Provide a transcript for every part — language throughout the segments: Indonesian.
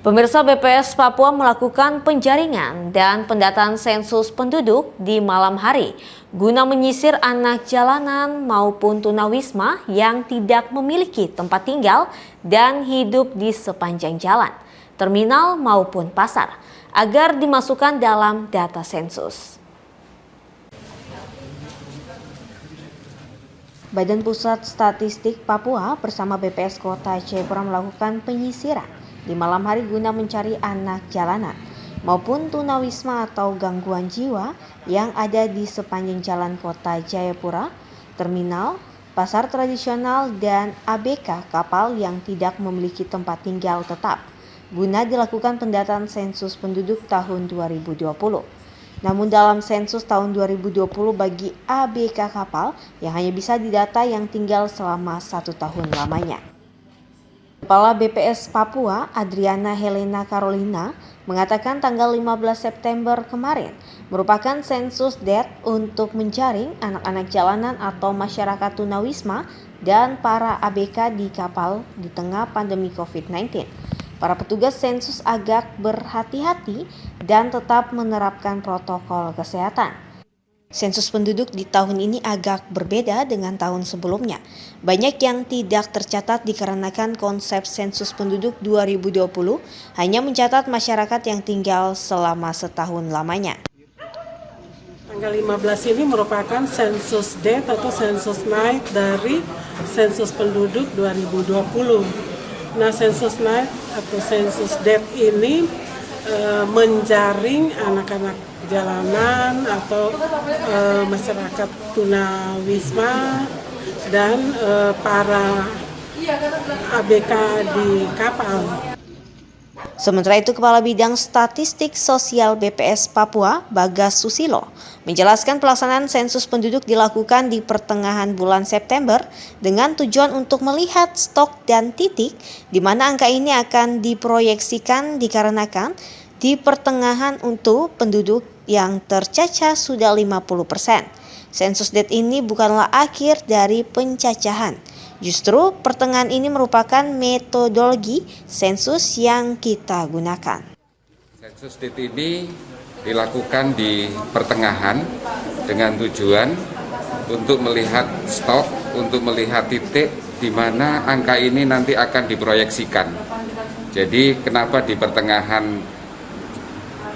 Pemirsa, BPS Papua melakukan penjaringan dan pendataan sensus penduduk di malam hari guna menyisir anak jalanan maupun tunawisma yang tidak memiliki tempat tinggal dan hidup di sepanjang jalan, terminal maupun pasar, agar dimasukkan dalam data sensus. Badan Pusat Statistik Papua bersama BPS Kota Jayapura melakukan penyisiran di malam hari guna mencari anak jalanan maupun tunawisma atau gangguan jiwa yang ada di sepanjang jalan Kota Jayapura, terminal, pasar tradisional, dan ABK kapal yang tidak memiliki tempat tinggal tetap guna dilakukan pendataan sensus penduduk tahun 2020. Namun dalam sensus tahun 2020 bagi ABK kapal yang hanya bisa didata yang tinggal selama 1 tahun lamanya. Kepala BPS Papua, Adriana Helena Carolina, mengatakan tanggal 15 September kemarin merupakan sensus date untuk menjaring anak-anak jalanan atau masyarakat tunawisma dan para ABK di kapal di tengah pandemi COVID-19. Para petugas sensus agak berhati-hati dan tetap menerapkan protokol kesehatan. Sensus penduduk di tahun ini agak berbeda dengan tahun sebelumnya. Banyak yang tidak tercatat dikarenakan konsep sensus penduduk 2020 hanya mencatat masyarakat yang tinggal selama setahun lamanya. Tanggal 15 ini merupakan sensus date atau sensus night dari sensus penduduk 2020. Nah, sensus night atau sensus date ini menjaring anak-anak jalanan atau masyarakat tunawisma dan para ABK di kapal. Sementara itu, Kepala Bidang Statistik Sosial BPS Papua, Bagas Susilo, menjelaskan pelaksanaan sensus penduduk dilakukan di pertengahan bulan September dengan tujuan untuk melihat stok dan titik di mana angka ini akan diproyeksikan dikarenakan di pertengahan untuk penduduk yang tercacah sudah 50%. Sensus date ini bukanlah akhir dari pencacahan. Justru pertengahan ini merupakan metodologi sensus yang kita gunakan. Sensus date ini dilakukan di pertengahan dengan tujuan untuk melihat stok, untuk melihat titik di mana angka ini nanti akan diproyeksikan. Jadi kenapa di pertengahan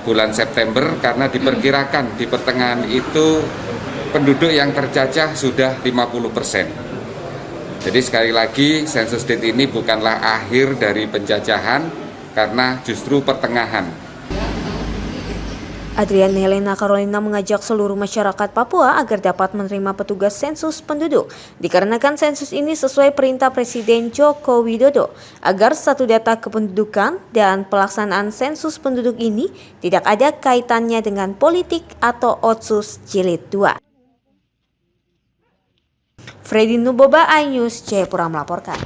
bulan September? Karena diperkirakan di pertengahan itu penduduk yang tercacah sudah 50%. Jadi sekali lagi sensus date ini bukanlah akhir dari penjajahan karena justru pertengahan. Adriana Helena Carolina mengajak seluruh masyarakat Papua agar dapat menerima petugas sensus penduduk dikarenakan sensus ini sesuai perintah Presiden Joko Widodo agar satu data kependudukan dan pelaksanaan sensus penduduk ini tidak ada kaitannya dengan politik atau Otsus Jilid 2. Freddy Nuboba, iNews, Jayapura melaporkan.